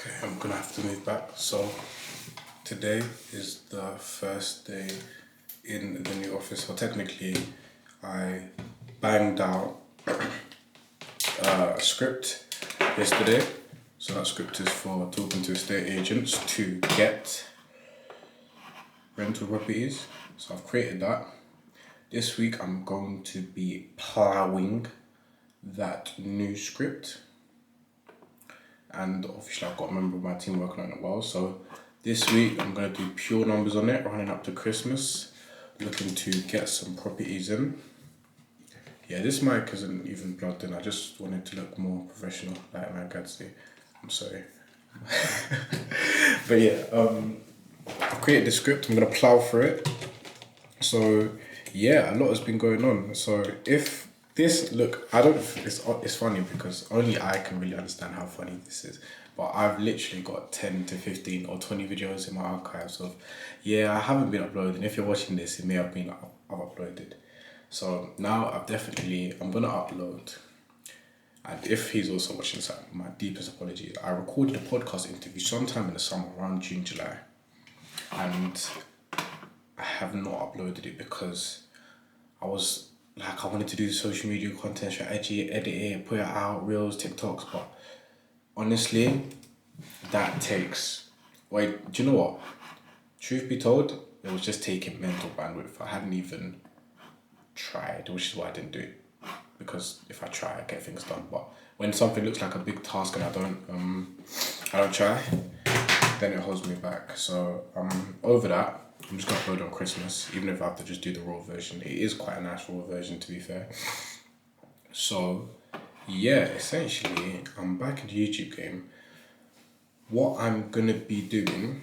Okay, I'm gonna have to move back. So today is the first day in the new office. So technically, I banged out a script yesterday. So that script is for talking to estate agents to get rental properties. So I've created that. This week I'm going to be plowing that new script, and obviously I've got a member of my team working on it well. So this week I'm gonna do pure numbers on it, running up to Christmas, looking to get some properties in. Yeah, this mic isn't even plugged in. I just wanted to look more professional, like my Gatsby. I'm sorry. But yeah, I've created the script. I'm gonna plow through it. So yeah, a lot has been going on. So if this look, I don't. It's funny because only I can really understand how funny this is. But I've literally got 10 to 15 or 20 videos in my archives of, yeah, I haven't been uploading. If you're watching this, it may have been I've uploaded. So now I'm gonna upload. And if he's also watching this, my deepest apologies. I recorded a podcast interview sometime in the summer, around June, July. And I have not uploaded it because I wanted to do social media content strategy, edit it, put it out, reels, TikToks, but honestly, that takes, wait, do you know what? Truth be told, it was just taking mental bandwidth. I hadn't even tried, which is why I didn't do it. Because if I try, I get things done. But when something looks like a big task and I don't try, then it holds me back. So over that. I'm just gonna upload on Christmas, even if I have to just do the raw version. It is quite a nice raw version, to be fair. So yeah, essentially, I'm back in the YouTube game. What I'm gonna be doing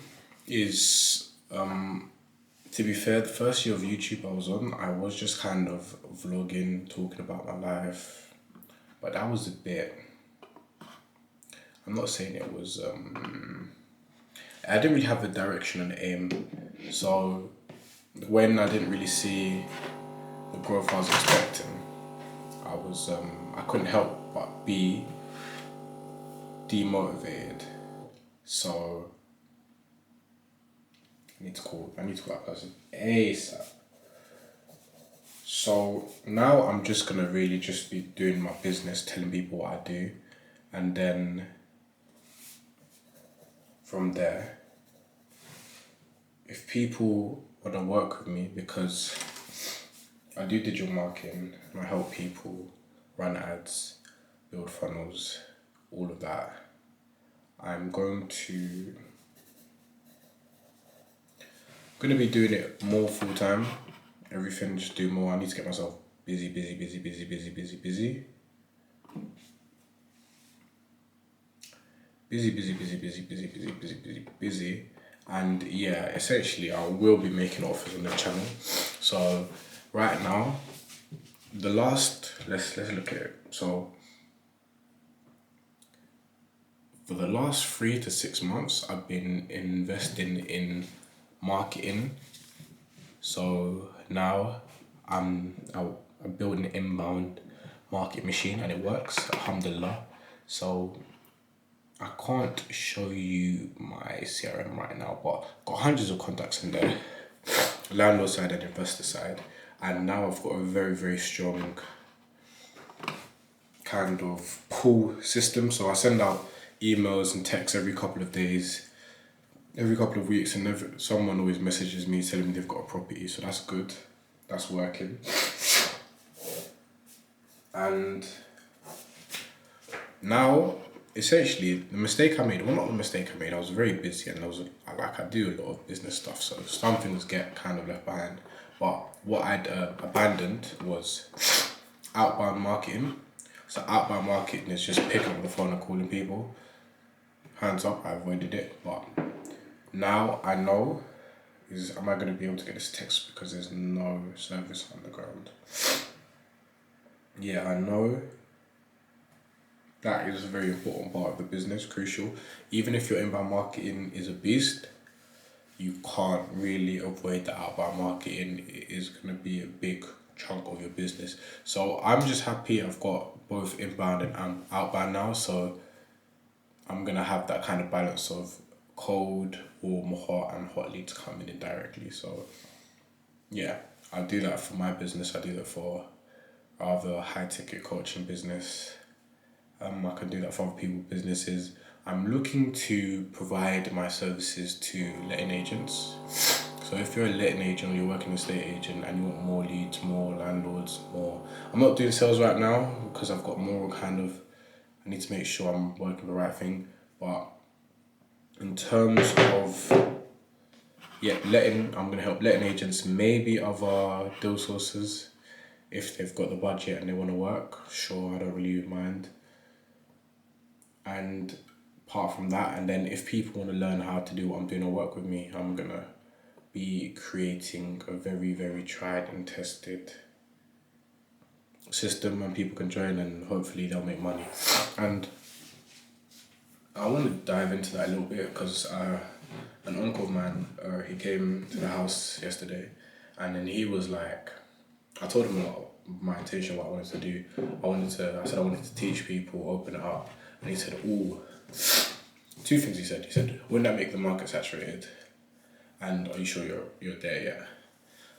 is, to be fair, the first year of YouTube I was on, I was just kind of vlogging, talking about my life, but that was a bit. I'm not saying it was. I didn't really have a direction and aim, so when I didn't really see the growth I was expecting, I couldn't help but be demotivated. So I need to call that person ASAP. So now I'm just gonna really just be doing my business, telling people what I do, and then from there, if people wanna work with me, because I do digital marketing and I help people run ads, build funnels, all of that. I'm going to be doing it more full time. Everything, just do more. I need to get myself busy. And yeah, essentially I will be making offers on the channel. So right now, let's look at it. So for the last 3 to 6 months, I've been investing in marketing. So now I'm building an inbound market machine and it works, alhamdulillah. So I can't show you my CRM right now, but got hundreds of contacts in there, landlord side and investor side. And now I've got a very, very strong kind of pull system. So I send out emails and texts every couple of days, every couple of weeks, and someone always messages me telling me they've got a property. So that's good. That's working. And now, essentially, the mistake I made, well, not the mistake I made, I was very busy and I do a lot of business stuff, so some things get kind of left behind. But what I'd abandoned was outbound marketing. So outbound marketing is just picking up the phone and calling people. Hands up, I avoided it. But now I know, am I going to be able to get this text because there's no service on the ground? Yeah, I know that is a very important part of the business, crucial. Even if your inbound marketing is a beast, you can't really avoid the outbound marketing. It is going to be a big chunk of your business. So I'm just happy I've got both inbound and outbound now. So I'm gonna have that kind of balance of cold, warm, hot, and hot leads coming in directly. So yeah, I do that for my business. I do that for other high ticket coaching business. I can do that for other people's businesses. I'm looking to provide my services to letting agents. So if you're a letting agent or you're working as a estate agent and you want more leads, more landlords, more... I'm not doing sales right now because I've got more kind of... I need to make sure I'm working the right thing. But in terms of... Yeah, I'm going to help letting agents, maybe other deal sources. If they've got the budget and they want to work, sure, I don't really mind. And apart from that, and then if people want to learn how to do what I'm doing or work with me, I'm going to be creating a very, very tried and tested system and people can join and hopefully they'll make money. And I want to dive into that a little bit because an uncle of mine, he came to the house yesterday and then he was like, I told him what my intention, what I wanted to do. I said I wanted to teach people, open it up. And he said, ooh, two things he said. He said, wouldn't that make the market saturated? And are you sure you're there yet?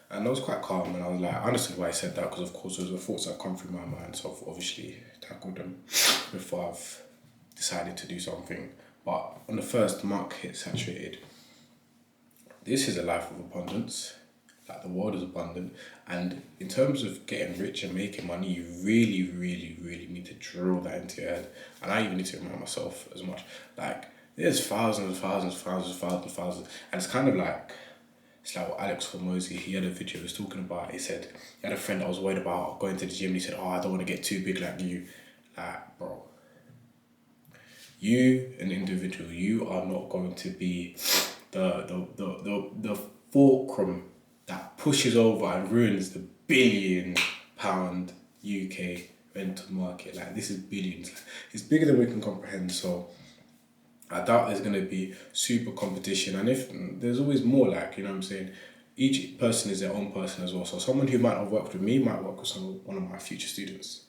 And I was quite calm and I was like, I understood why he said that because of course those were thoughts that come through my mind. So I've obviously tackled them before I've decided to do something. But on the first, the market saturated. This is a life of abundance. Like the world is abundant. And in terms of getting rich and making money, you really, really, really need to drill that into your head. And I even need to remind myself as much. Like, there's thousands. And it's kind of like, it's like what Alex Hormozy, he had a video he was talking about. He said, he had a friend that was worried about going to the gym. And he said, oh, I don't want to get too big like you. Like, bro, you, an individual, you are not going to be the fulcrum that pushes over and ruins the £1 billion UK rental market. Like, this is billions. It's bigger than we can comprehend. So I doubt there's going to be super competition. And if there's always more, like, you know what I'm saying? Each person is their own person as well. So someone who might have worked with me might work with one of my future students.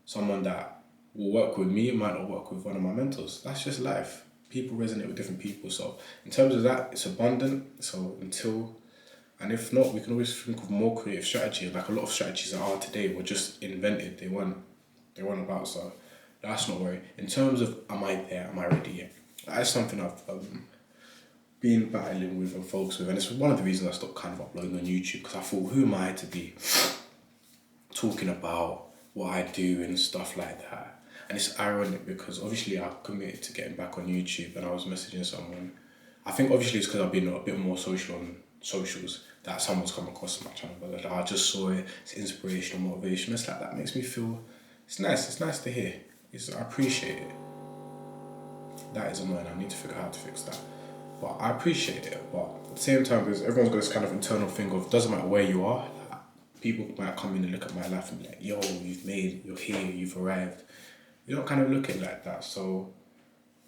Someone that will work with me might not work with one of my mentors. That's just life. People resonate with different people. So in terms of that, it's abundant. So and if not, we can always think of more creative strategies. Like a lot of strategies that are today were just invented. They weren't about. So that's not worry. In terms of am I there? Am I ready yet? That's something I've been battling with and folks with, and it's one of the reasons I stopped kind of uploading on YouTube because I thought, who am I to be talking about what I do and stuff like that? And it's ironic because obviously I committed to getting back on YouTube and I was messaging someone. I think obviously it's because I've been a bit more social on socials that someone's come across my channel, but like, I just saw it, it's inspirational, motivation. It's like, that makes me feel, it's nice to hear. I appreciate it. That is annoying, I need to figure out how to fix that. But I appreciate it, but at the same time, because everyone's got this kind of internal thing of, doesn't matter where you are, like, people might come in and look at my life and be like, yo, you're here, you've arrived. You don't kind of look at it like that. So,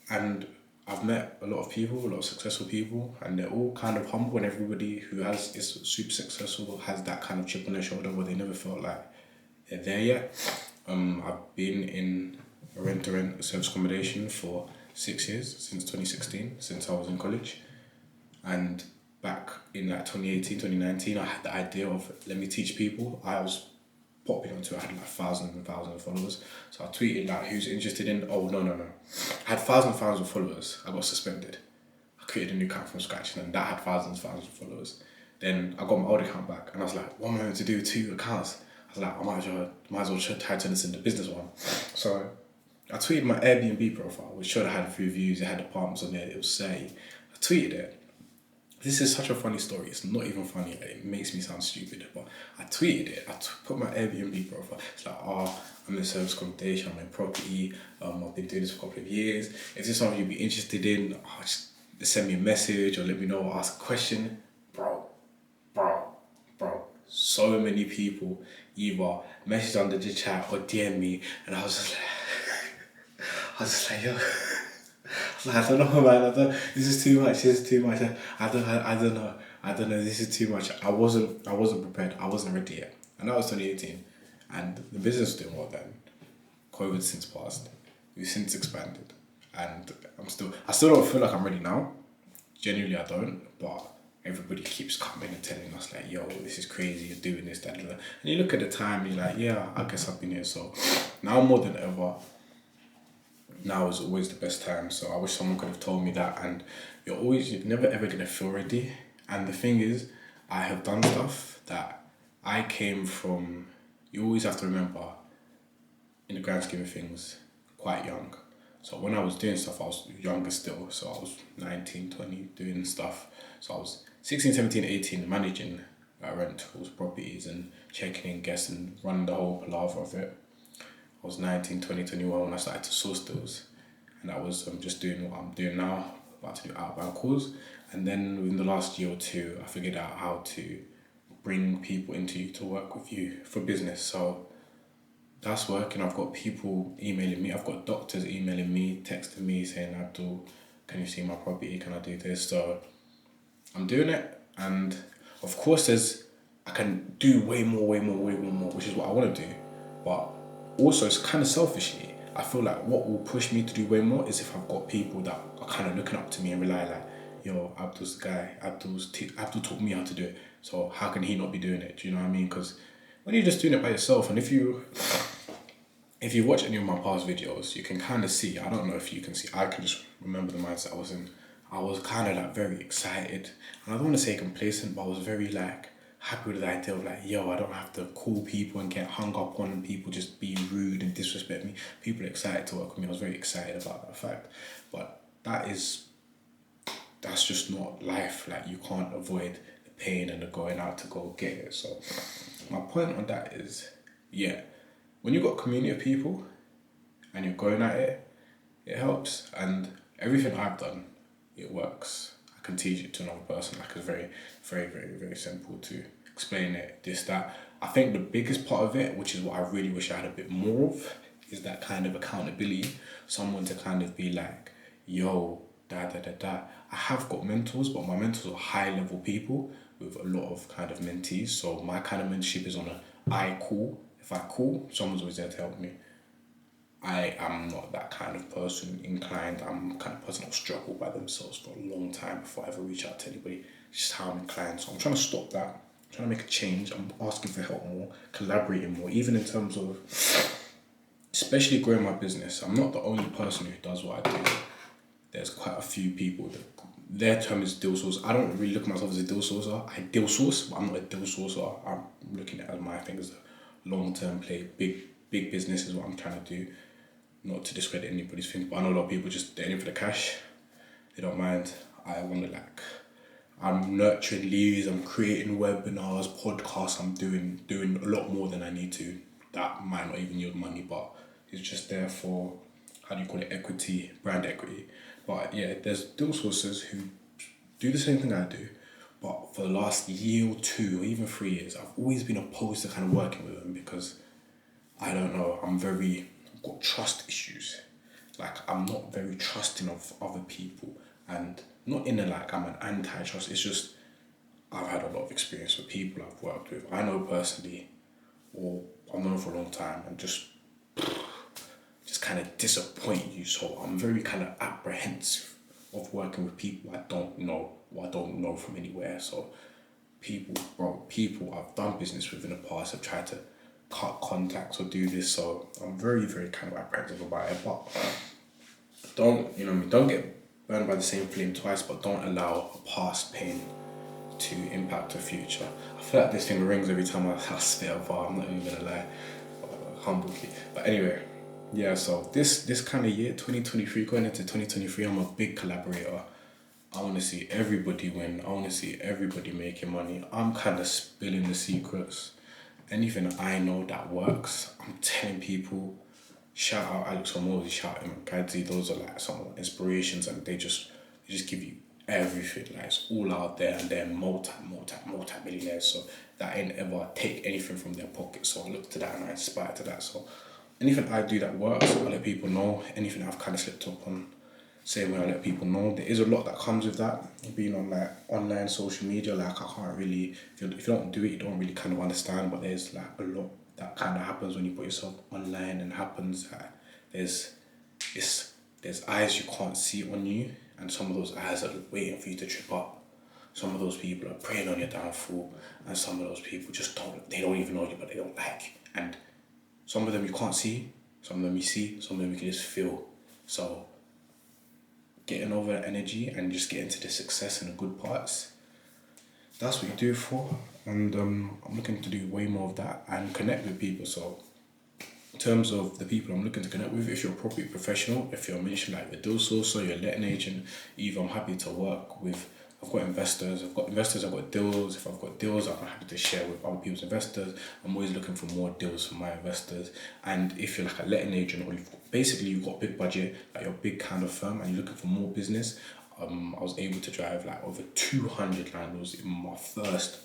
and I've met a lot of people, a lot of successful people, and they're all kind of humble, and everybody who is super successful has that kind of chip on their shoulder where they never felt like they're there yet. I've been in a rent-to-rent service accommodation for 6 years, since 2016, since I was in college. And back in like 2018, 2019, I had the idea of, let me teach people. I was popping onto it, I had like thousands and thousands of followers. So I tweeted like, who's interested in, oh no. I had thousands of followers, I got suspended. I created a new account from scratch and then that had thousands of followers. Then I got my old account back and I was like, what am I going to do with 2 accounts? I was like, I might as well try to turn this into a business one. So I tweeted my Airbnb profile, which showed I had a few views, it had apartments on there, it was 30. I tweeted it. This is such a funny story, it's not even funny, it makes me sound stupid, but I tweeted it, put my Airbnb profile, it's like, I'm in service accommodation, I'm in property, I've been doing this for a couple of years, is this something you'd be interested in? Just send me a message or let me know or ask a question. Bro, so many people either message under the chat or DM me, and I was just like, yo, I don't know, man. This is too much. I don't know. This is too much. I wasn't prepared. I wasn't ready yet. And that was 2018, and the business was doing well then. COVID since passed. We've since expanded, and I still don't feel like I'm ready now. Genuinely, I don't. But everybody keeps coming and telling us like, "Yo, this is crazy. You're doing this, that, and that." And you look at the time, and you're like, "Yeah, I guess I've been here." So now more than ever, now is always the best time. So I wish someone could have told me that. And you're never ever gonna feel ready. And the thing is, I have done stuff that I came from. You always have to remember, in the grand scheme of things, quite young. So when I was doing stuff, I was younger still. So I was 19, 20, doing stuff. So I was 16, 17, 18, managing rentals, properties, and checking in guests and running the whole palaver of it. I was 19, 20, 21 when I started to source deals. And that was just doing what I'm doing now, about to do outbound calls. And then within the last year or two, I figured out how to bring people into you to work with you for business. So that's working. I've got people emailing me. I've got doctors emailing me, texting me saying, "Abdul, can you see my property? Can I do this?" So I'm doing it. And of course, I can do way more, way more, way more, which is what I want to do. But also, it's kind of selfishly, I feel like what will push me to do way more is if I've got people that are kind of looking up to me and rely like, "Yo, Abdul's the guy. Abdul taught me how to do it. So how can he not be doing it?" Do you know what I mean? Because when you're just doing it by yourself, and if you watch any of my past videos, you can kind of see, I don't know if you can see, I can just remember the mindset I was in. I was kind of like very excited. And I don't want to say complacent, but I was very like happy with the idea of like, yo, I don't have to call people and get hung up on people just being rude and disrespect me. People are excited to work with me. I was very excited about that fact. But that's just not life. Like you can't avoid the pain and the going out to go get it. So my point on that is, yeah, when you've got a community of people and you're going at it, it helps. And everything I've done, it works. I can teach it to another person. Like it's very, very, very, very simple to explain it, this, that. I think the biggest part of it, which is what I really wish I had a bit more of, is that kind of accountability. Someone to kind of be like, "Yo, da da da da." I have got mentors, but my mentors are high level people with a lot of kind of mentees. So my kind of mentorship is on a I call. If I call, someone's always there to help me. I am not that kind of person inclined. I'm the kind of person that'll struggle by themselves for a long time before I ever reach out to anybody. It's just how I'm inclined. So I'm trying to stop that. I'm trying to make a change. I'm asking for help more, collaborating more, even in terms of especially growing my business. I'm not the only person who does what I do. There's quite a few people that their term is deal source. I don't really look at myself as a deal sourcer. I deal source, but I'm not a deal sourcer. I'm looking at it as my thing as a long term play. Big business is what I'm trying to do. Not to discredit anybody's thing, but I know a lot of people just they're in for the cash. They don't mind. I want to like, I'm nurturing leads. I'm creating webinars, podcasts. I'm doing a lot more than I need to. That might not even yield money, but it's just there for, how do you call it, equity, brand equity. But yeah, there's deal sources who do the same thing I do, but for the last year or two or even 3 years, I've always been opposed to kind of working with them because I don't know, I've got trust issues. Like, I'm not very trusting of other people. And not in a like, I'm an anti-trust. It's just, I've had a lot of experience with people I've worked with. I know personally, or I've known for a long time, and just kind of disappoint you. So I'm very kind of apprehensive of working with people I don't know or I don't know from anywhere. So people I've done business with in the past have tried to cut contacts or do this. So I'm very, very kind of apprehensive about it. But don't get burned by the same flame twice, but don't allow past pain to impact the future. I feel like this thing rings every time I spit a bar, I'm not even gonna lie. Humble kid. But anyway, yeah, so this kind of year, 2023, going into 2023, I'm a big collaborator. I want to see everybody win. I want to see everybody making money. I'm kind of spilling the secrets. Anything I know that works, I'm telling people. Shout out Alex Hormozy, shout out Gadzi. Those are like some inspirations, and they just give you everything. Like it's all out there, and they're multi millionaires. So that ain't ever take anything from their pocket. So I look to that and I aspire to that. So anything I do that works, I let people know. Anything I've kind of slipped up on, same way I let people know. There is a lot that comes with that. Being on like online social media, like I can't really, if you don't do it, you don't really kind of understand. But there's like a lot that kind of happens when you put yourself online, and happens that there's there's eyes you can't see on you, and some of those eyes are waiting for you to trip up. Some of those people are preying on your downfall, and some of those people just they don't even know you, but they don't like you. And some of them you can't see, some of them you see, some of them you can just feel. So getting over that energy and just getting to the success and the good parts, that's what you do it for. And I'm looking to do way more of that and connect with people. So in terms of the people I'm looking to connect with, if you're a property professional, if you're mentioned like a deal sourcer, you're a letting agent, either I'm happy to work with. I've got investors, I've got deals. If I've got deals, I'm happy to share with other people's investors. I'm always looking for more deals for my investors. And if you're like a letting agent, or you've got a big budget, like you're a big kind of firm and you're looking for more business, I was able to drive like over 200 landlords in my first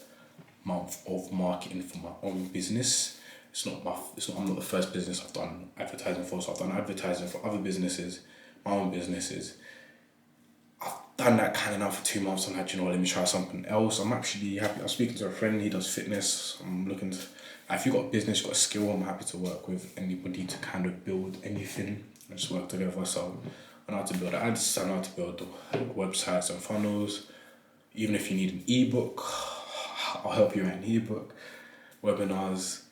month of marketing for my own business. I'm not the first business I've done advertising for, so I've done advertising for other businesses, my own businesses. Done that kind of now for 2 months. I'm like, let me try something else. I'm actually happy. I'm speaking to a friend, he does fitness. I'm looking to, if you've got a business, you've got a skill, I'm happy to work with anybody to kind of build anything and just work together. So I know how to build ads, I know how to build websites and funnels. Even if you need an ebook, I'll help you write an ebook, webinars.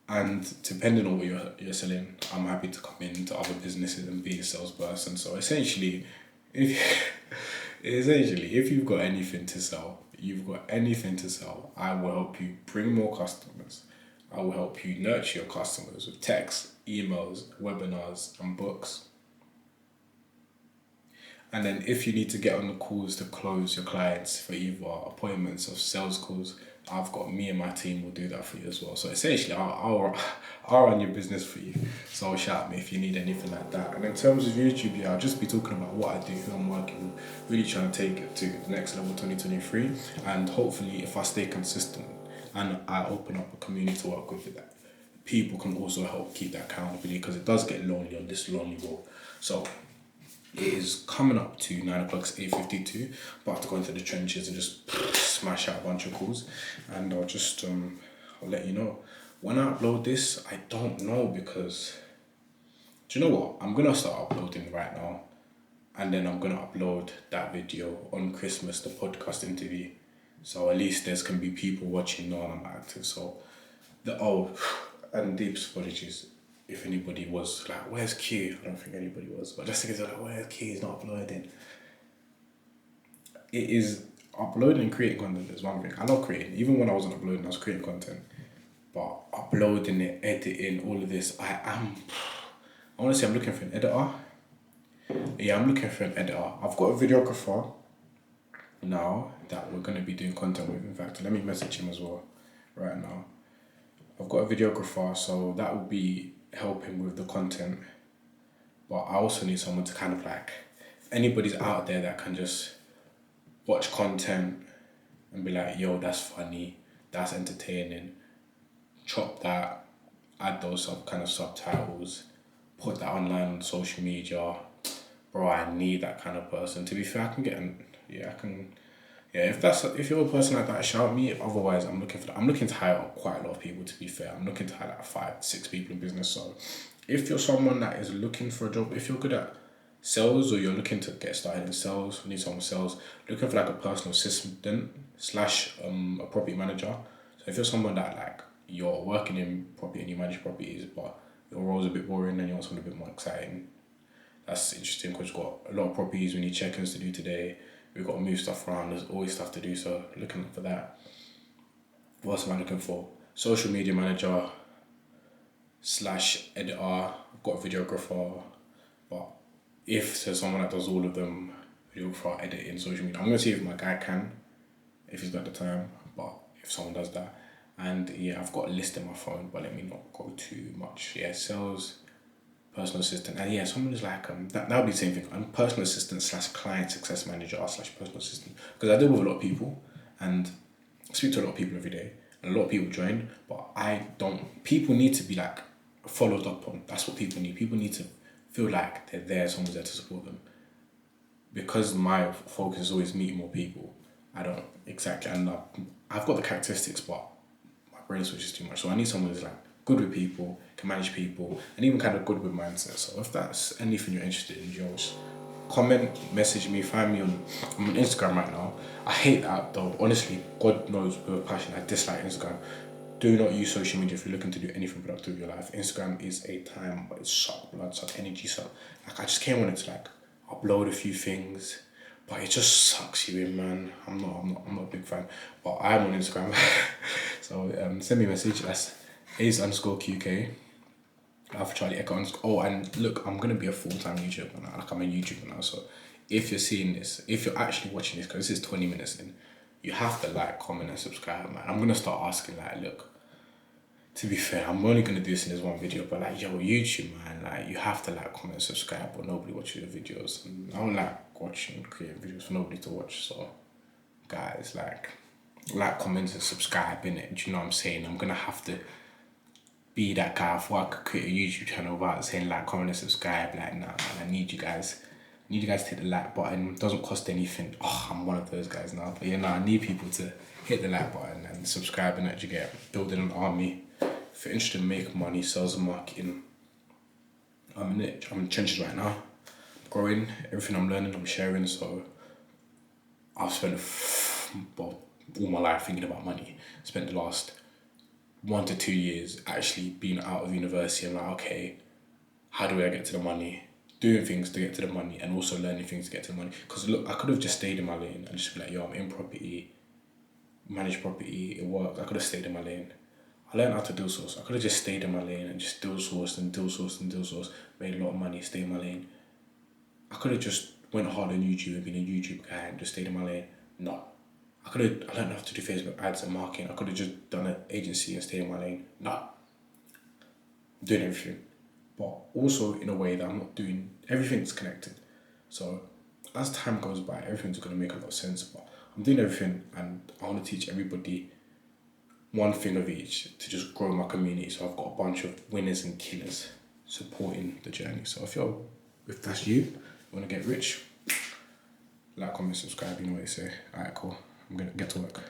And depending on what you're selling, I'm happy to come into other businesses and be a salesperson. So essentially, if you've got anything to sell, I will help you bring more customers. I will help you nurture your customers with texts, emails, webinars, and books. And then if you need to get on the calls to close your clients for either appointments or sales calls, I've got me and my team will do that for you as well. So essentially, I'll run your business for you. So shout at me if you need anything like that. And in terms of YouTube, I'll just be talking about what I do, who I'm working with, really trying to take it to the next level 2023. And hopefully, if I stay consistent and I open up a community to work with that, people can also help keep that accountability, because it does get lonely on this lonely road. So it is coming up to 9 o'clock, it's 8:52, but I have to go into the trenches and just smash out a bunch of calls, and I'll let you know. When I upload this, I don't know, because, do you know what? I'm going to start uploading right now, and then I'm going to upload that video on Christmas, the podcast interview, so at least there's can be people watching knowing I'm active. So, and deep apologies if anybody was like, where's Q? I don't think anybody was, but just because they're like, where's Q? He's not uploading. It is uploading and creating content is one thing. I love creating. Even when I wasn't uploading, I was creating content. But uploading it, editing, all of this, honestly, I'm looking for an editor. Yeah, I'm looking for an editor. I've got a videographer now that we're going to be doing content with. In fact, let me message him as well right now. I've got a videographer, so that will be helping with the content. But I also need someone to kind of like, if anybody's out there that can just watch content and be like, yo, that's funny, that's entertaining, chop that, add those kind of subtitles, put that online on social media, bro, I need that kind of person. To be fair, if you're a person like that, shout me. Otherwise, I'm looking to hire quite a lot of people, to be fair. I'm looking to hire like 5-6 people in business. So if you're someone that is looking for a job, if you're good at sales, or you're looking to get started in sales, need someone sales, looking for like a personal assistant / a property manager. So if you're someone that like you're working in property and you manage properties, but your role's a bit boring and you want something a bit more exciting, that's interesting, because we've got a lot of properties, we need check-ins to do today, we've got to move stuff around, there's always stuff to do, so looking for that. What else am I looking for? Social media manager / editor. I've got a videographer, but if there's someone that does all of them, videographer, editing, social media, I'm going to see if my guy can, if he's got the time, but if someone does that. And yeah, I've got a list in my phone, but let me not go too much. Yeah, sales, personal assistant, and yeah, someone is like that would be the same thing. I'm personal assistant / client success manager / personal assistant, because I deal with a lot of people and speak to a lot of people every day, and a lot of people join, but people need to be like followed up on. That's what people need. People need to feel like they're there, someone's there to support them. Because my focus is always meeting more people, I don't exactly, and I've got the characteristics, but my brain switches too much. So I need someone who's like good with people, can manage people, and even kind of good with mindset. So if that's anything you're interested in, Josh, comment, message me, find me on, I'm on Instagram right now. I hate that though. Honestly, God knows with a passion, I dislike Instagram. Do not use social media if you're looking to do anything productive with your life. Instagram is a time, but it's suck blood, suck energy, suck. Like I just came on it to like upload a few things, but it just sucks you in, man. I'm not a big fan. But I'm on Instagram. So send me a message. That's Ace_QK. Alpha Charlie Echo underscore. Oh, and look, I'm gonna be a full-time YouTuber now. Like I'm a YouTuber now. So if you're seeing this, if you're actually watching this, because this is 20 minutes in, you have to like, comment, and subscribe, man. I'm gonna start asking like, look, to be fair, I'm only gonna do this in this one video, but like, yo, YouTube, man, like, you have to like, comment, subscribe, or nobody watches your videos. And I don't like watching, creating videos for nobody to watch. So, guys, like, comment, and subscribe, innit? Do you know what I'm saying? I'm gonna have to be that guy before I could create a YouTube channel without saying like, comment, and subscribe. Like, nah, man, I need you guys. To hit the like button. It doesn't cost anything. Oh, I'm one of those guys now. But yeah, I need people to hit the like button and subscribe, and actually get building an army. If you're interested in making money, sales and marketing, I'm in it. I'm in the trenches right now. Growing, everything I'm learning, I'm sharing. So I've spent all my life thinking about money. Spent the last 1 to 2 years actually being out of university. I'm like, okay, how do I get to the money? Doing things to get to the money, and also learning things to get to the money. Because look, I could have just stayed in my lane and just be like, yo, I'm in property, manage property, it works. I could have stayed in my lane. I learned how to deal source. I could have just stayed in my lane and just deal source, made a lot of money, stay in my lane. I could have just went hard on YouTube and been a YouTube guy and just stayed in my lane. No. I learned how to do Facebook ads and marketing. I could have just done an agency and stayed in my lane. No. I'm doing everything. But also in a way that I'm not doing, everything's connected. So as time goes by, everything's going to make a lot of sense. But I'm doing everything, and I want to teach everybody one thing of each to just grow my community. So I've got a bunch of winners and killers supporting the journey. So if that's you want to get rich, like, comment, subscribe, you know what you say. Alright, cool. I'm going to get to work.